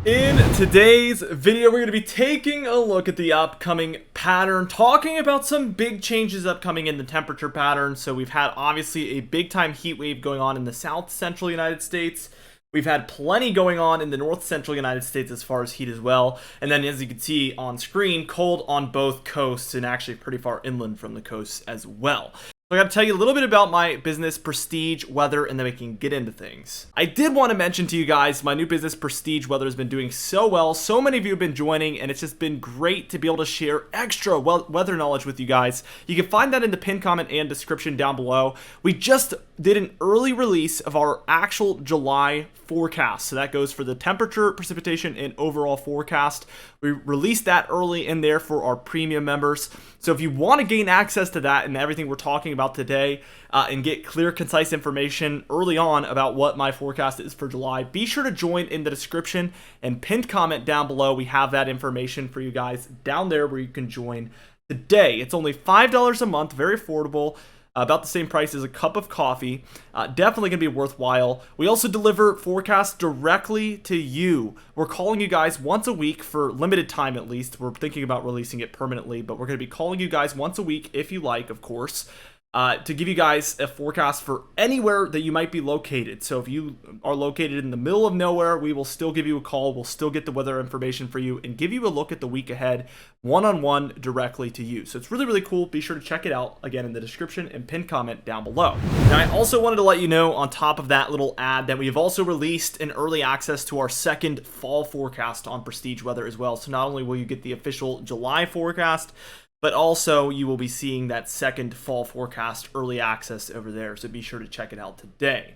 In today's video, we're going to be taking a look at the upcoming pattern, talking about some big changes upcoming in the temperature pattern. So we've had obviously a big time heat wave going on in the south central United States. We've had plenty going on in the north central United States as far as heat as well. And then as you can see on screen, cold on both coasts and actually pretty far inland from the coasts as well. So I got to tell you a little bit about my business, Prestige Weather, and then we can get into things. I did want to mention to you guys, my new business, Prestige Weather, has been doing so well. So many of you have been joining, and it's just been great to be able to share extra weather knowledge with you guys. You can find that in the pinned comment and description down below. We just did an early release of our actual July forecast. So that goes for the temperature, precipitation, and overall forecast. We released that early in there for our premium members. So if you want to gain access to that and everything we're talking about today and get clear, concise information early on about what my forecast is for July, be sure to join in the description and pinned comment down below. We have that information for you guys down there where you can join today. It's only $5 a month, very affordable. About the same price as a cup of coffee. Definitely going to be worthwhile. We also deliver forecasts directly to you. We're calling you guys once a week for limited time at least. We're thinking about releasing it permanently, but we're going to be calling you guys once a week if you like, of course. To give you guys a forecast for anywhere that you might be located. So if you are located in the middle of nowhere, we will still give you a call. We'll still get the weather information for you and give you a look at the week ahead one-on-one directly to you. So it's really, really cool. Be sure to check it out again in the description and pinned comment down below. Now, I also wanted to let you know on top of that little ad that we have also released an early access to our second fall forecast on Prestige Weather as well. So not only will you get the official July forecast, but also you will be seeing that second fall forecast early access over there. So be sure to check it out today.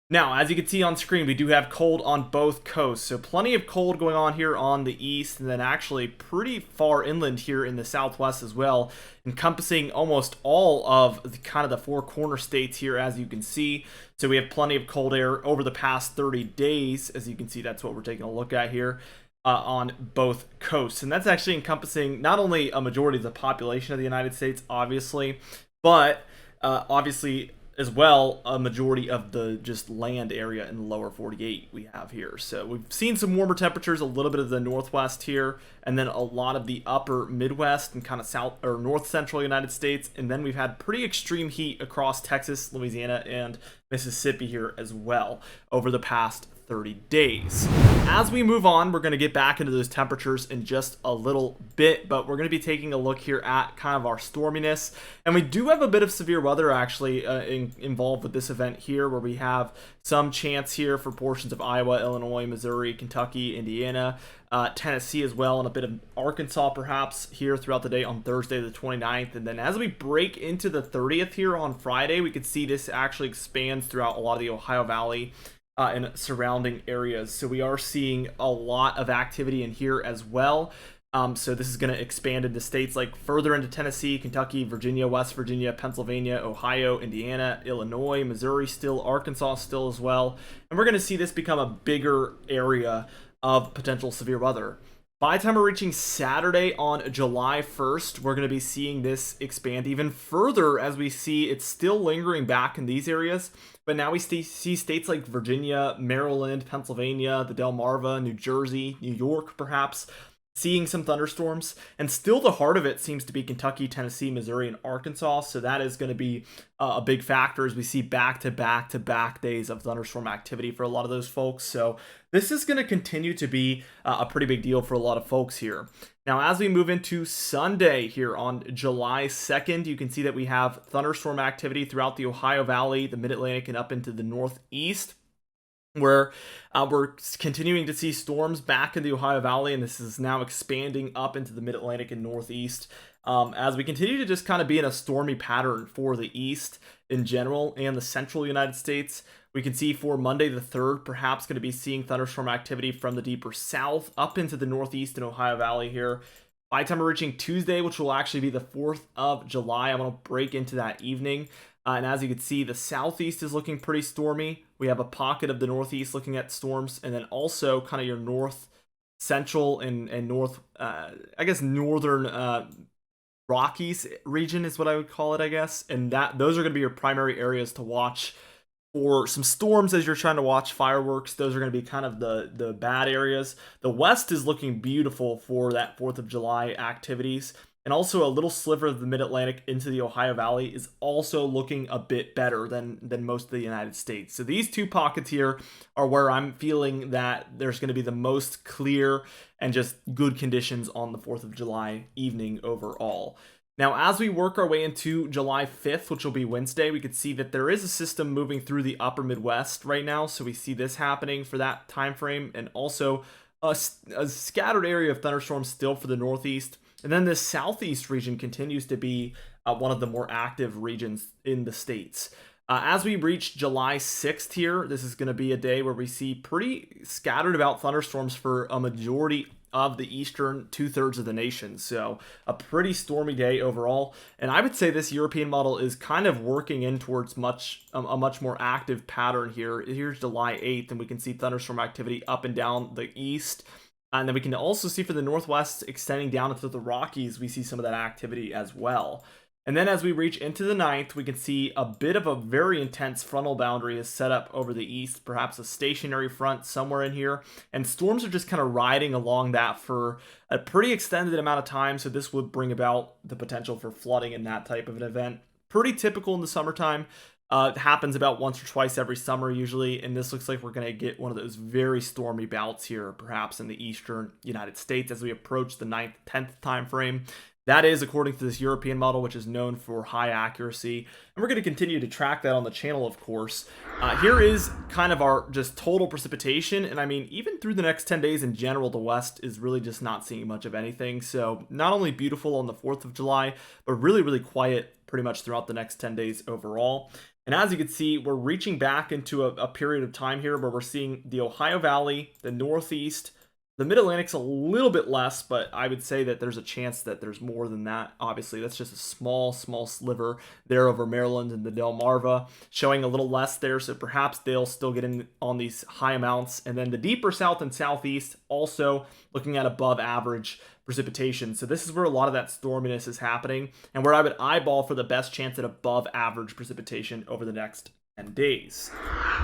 Now, as you can see on screen, we do have cold on both coasts. So plenty of cold going on here on the east, and then actually pretty far inland here in the southwest as well, encompassing almost all of the kind of the four corner states here, as you can see. So we have plenty of cold air over the past 30 days. As you can see, that's what we're taking a look at here. On both coasts, and that's actually encompassing not only a majority of the population of the United States, obviously, but obviously as well a majority of the just land area in the lower 48 we have here. So we've seen some warmer temperatures, a little bit of the northwest here, and then a lot of the upper Midwest and kind of south or north central United States, and then we've had pretty extreme heat across Texas, Louisiana, and Mississippi here as well over the past 30 days. As we move on, we're going to get back into those temperatures in just a little bit, but we're going to be taking a look here at kind of our storminess, and we do have a bit of severe weather actually involved with this event here, where we have some chance here for portions of Iowa, Illinois, Missouri, Kentucky, Indiana, Tennessee as well, and a bit of Arkansas perhaps here throughout the day on Thursday the 29th. And then as we break into the 30th here on Friday, we can see this actually expands throughout a lot of the Ohio Valley and surrounding areas. So we are seeing a lot of activity in here as well. So this is going to expand into states like further into Tennessee, Kentucky, Virginia, West Virginia, Pennsylvania, Ohio, Indiana, Illinois, Missouri still, Arkansas still as well. And we're going to see this become a bigger area of potential severe weather. By the time we're reaching Saturday on July 1st, we're going to be seeing this expand even further, as we see it's still lingering back in these areas. But now we see states like Virginia, Maryland, Pennsylvania, the Delmarva, New Jersey, New York perhaps, seeing some thunderstorms. And still the heart of it seems to be Kentucky, Tennessee, Missouri, and Arkansas. So that is going to be a big factor as we see back-to-back days of thunderstorm activity for a lot of those folks. So this is going to continue to be a pretty big deal for a lot of folks here. Now, as we move into Sunday here on July 2nd, you can see that we have thunderstorm activity throughout the Ohio Valley, the Mid-Atlantic, and up into the Northeast, where we're continuing to see storms back in the Ohio Valley, and this is now expanding up into the Mid-Atlantic and Northeast as we continue to just kind of be in a stormy pattern for the East in general and the central United States. We can see for Monday the 3rd, perhaps going to be seeing thunderstorm activity from the deeper south up into the Northeast and Ohio Valley here. By the time we're reaching Tuesday, which will actually be the 4th of July, I'm going to break into that evening. And as you can see, the southeast is looking pretty stormy. We have a pocket of the northeast looking at storms, and then also kind of your north central and north, I guess northern Rockies region is what I would call it, I guess. And those are going to be your primary areas to watch For some storms as you're trying to watch fireworks, those are going to be kind of the bad areas. The west is looking beautiful for that 4th of July activities. And also a little sliver of the mid-Atlantic into the Ohio Valley is also looking a bit better than most of the United States. So these two pockets here are where I'm feeling that there's going to be the most clear and just good conditions on the 4th of July evening overall. Now, as we work our way into July 5th, which will be Wednesday, we could see that there is a system moving through the upper Midwest right now. So we see this happening for that time frame, and also a scattered area of thunderstorms still for the Northeast. And then this Southeast region continues to be one of the more active regions in the states. As we reach July 6th here, this is going to be a day where we see pretty scattered about thunderstorms for a majority of the eastern 2/3 of the nation. So a pretty stormy day overall. And I would say this European model is kind of working in towards a much more active pattern here. Here's July 8th, and we can see thunderstorm activity up and down the east. And then we can also see for the Northwest extending down into the Rockies, we see some of that activity as well. And then as we reach into the 9th, we can see a bit of a very intense frontal boundary is set up over the east, perhaps a stationary front somewhere in here. And storms are just kind of riding along that for a pretty extended amount of time. So this would bring about the potential for flooding in that type of an event. Pretty typical in the summertime. It happens about once or twice every summer usually, and this looks like we're going to get one of those very stormy bouts here, perhaps in the eastern United States as we approach the 9th, 10th time frame. That is according to this European model, which is known for high accuracy. And we're going to continue to track that on the channel, of course. Here is kind of our just total precipitation. And I mean, even through the next 10 days in general, the West is really just not seeing much of anything. So not only beautiful on the 4th of July, but really, really quiet pretty much throughout the next 10 days overall. And as you can see, we're reaching back into a period of time here where we're seeing the Ohio Valley, the Northeast, the Mid-Atlantic's a little bit less, but I would say that there's a chance that there's more than that. Obviously, that's just a small sliver there over Maryland and the Delmarva, showing a little less there, so perhaps they'll still get in on these high amounts. And then the deeper south and southeast also looking at above average precipitation. So this is where a lot of that storminess is happening, and where I would eyeball for the best chance at above average precipitation over the next 10 days.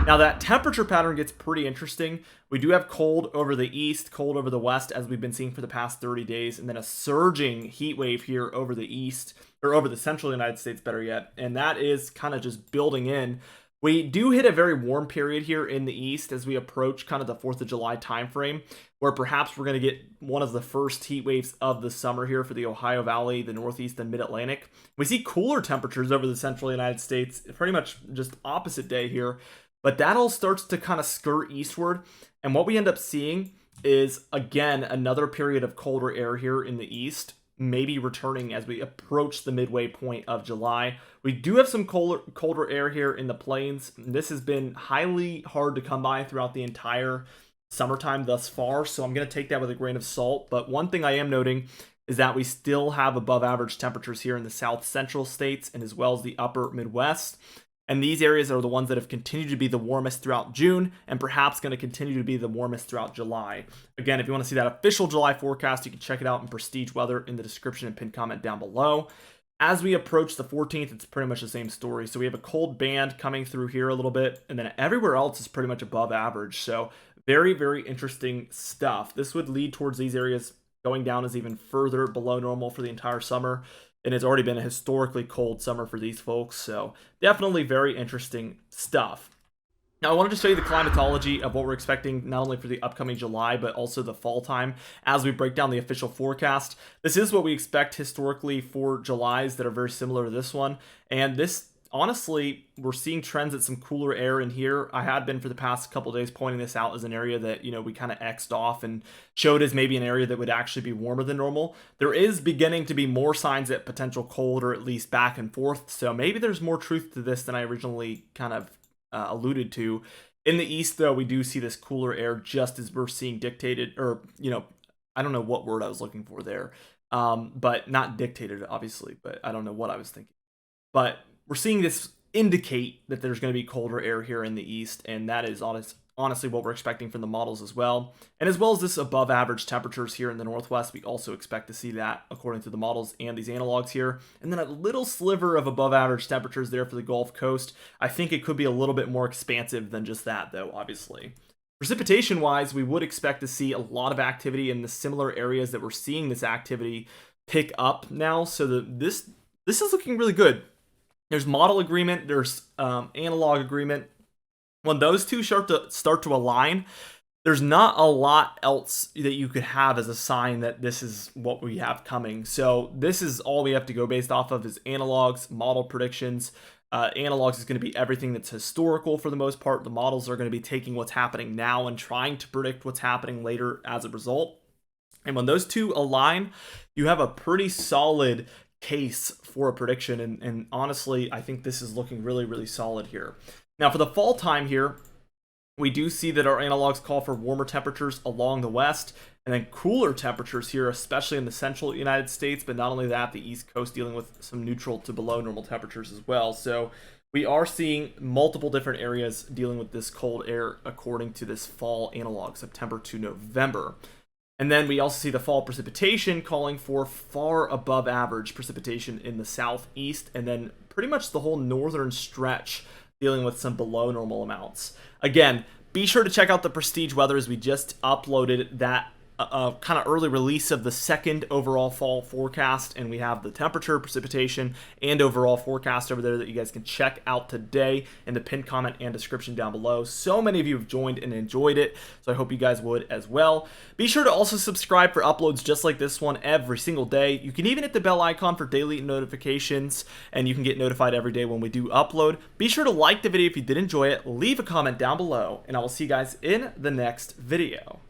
Now that temperature pattern gets pretty interesting. We do have cold over the east, cold over the west, as we've been seeing for the past 30 days, and then a surging heat wave here over the east, or over the central United States, better yet, and that is kind of just building in. We do hit a very warm period here in the east as we approach kind of the 4th of July timeframe, where perhaps we're going to get one of the first heat waves of the summer here for the Ohio Valley, the Northeast, and Mid-Atlantic. We see cooler temperatures over the central United States, pretty much just opposite day here, but that all starts to kind of skirt eastward, and what we end up seeing is, again, another period of colder air here in the east, maybe returning as we approach the midway point of July. We do have some colder air here in the plains. This has been highly hard to come by throughout the entire summertime thus far, so I'm going to take that with a grain of salt. But one thing I am noting is that we still have above average temperatures here in the south central states and as well as the upper Midwest. And these areas are the ones that have continued to be the warmest throughout June and perhaps going to continue to be the warmest throughout July. Again, if you want to see that official July forecast, you can check it out in Prestige Weather in the description and pinned comment down below. As we approach the 14th, it's pretty much the same story. So we have a cold band coming through here a little bit, and then everywhere else is pretty much above average. So very, very interesting stuff. This would lead towards these areas going down as even further below normal for the entire summer. And it's already been a historically cold summer for these folks, so definitely very interesting stuff. Now, I wanted to show you the climatology of what we're expecting not only for the upcoming July, but also the fall time as we break down the official forecast. This is what we expect historically for Julys that are very similar to this one, and this, honestly, we're seeing trends at some cooler air in here. I had been for the past couple days pointing this out as an area that, you know, we kind of X'd off and showed as maybe an area that would actually be warmer than normal. There is beginning to be more signs at potential cold, or at least back and forth. So maybe there's more truth to this than I originally kind of alluded to. In the east, though, we do see this cooler air just as we're seeing dictated, or, you know, I don't know what word I was looking for there, but not dictated, obviously, but I don't know what I was thinking. But we're seeing this indicate that there's going to be colder air here in the east, and that is honestly what we're expecting from the models as well. And as well as this above average temperatures here in the Northwest, we also expect to see that according to the models and these analogs here. And then a little sliver of above average temperatures there for the Gulf Coast. I think it could be a little bit more expansive than just that though, obviously. Precipitation wise, we would expect to see a lot of activity in the similar areas that we're seeing this activity pick up now. So this is looking really good. There's model agreement, there's analog agreement. When those two start to align, there's not a lot else that you could have as a sign that this is what we have coming. So this is all we have to go based off of is analogs, model predictions. Analogs is going to be everything that's historical for the most part. The models are going to be taking what's happening now and trying to predict what's happening later as a result. And when those two align, you have a pretty solid case for a prediction. And honestly, I think this is looking really, really solid here. Now, for the fall time here, we do see that our analogs call for warmer temperatures along the west and then cooler temperatures here, especially in the central United States. But not only that, the East Coast dealing with some neutral to below normal temperatures as well. So we are seeing multiple different areas dealing with this cold air according to this fall analog, September to November. And then we also see the fall precipitation calling for far above average precipitation in the southeast, and then pretty much the whole northern stretch dealing with some below normal amounts. Again, be sure to check out the Prestige Weather as we just uploaded that kind of early release of the second overall fall forecast, and we have the temperature, precipitation, and overall forecast over there that you guys can check out today in the pinned comment and description down below. So many of you have joined and enjoyed it, so I hope you guys would as well. Be sure to also subscribe for uploads just like this one every single day. You can even hit the bell icon for daily notifications, and you can get notified every day when we do upload. Be sure to like the video if you did enjoy it, leave a comment down below, and I will see you guys in the next video.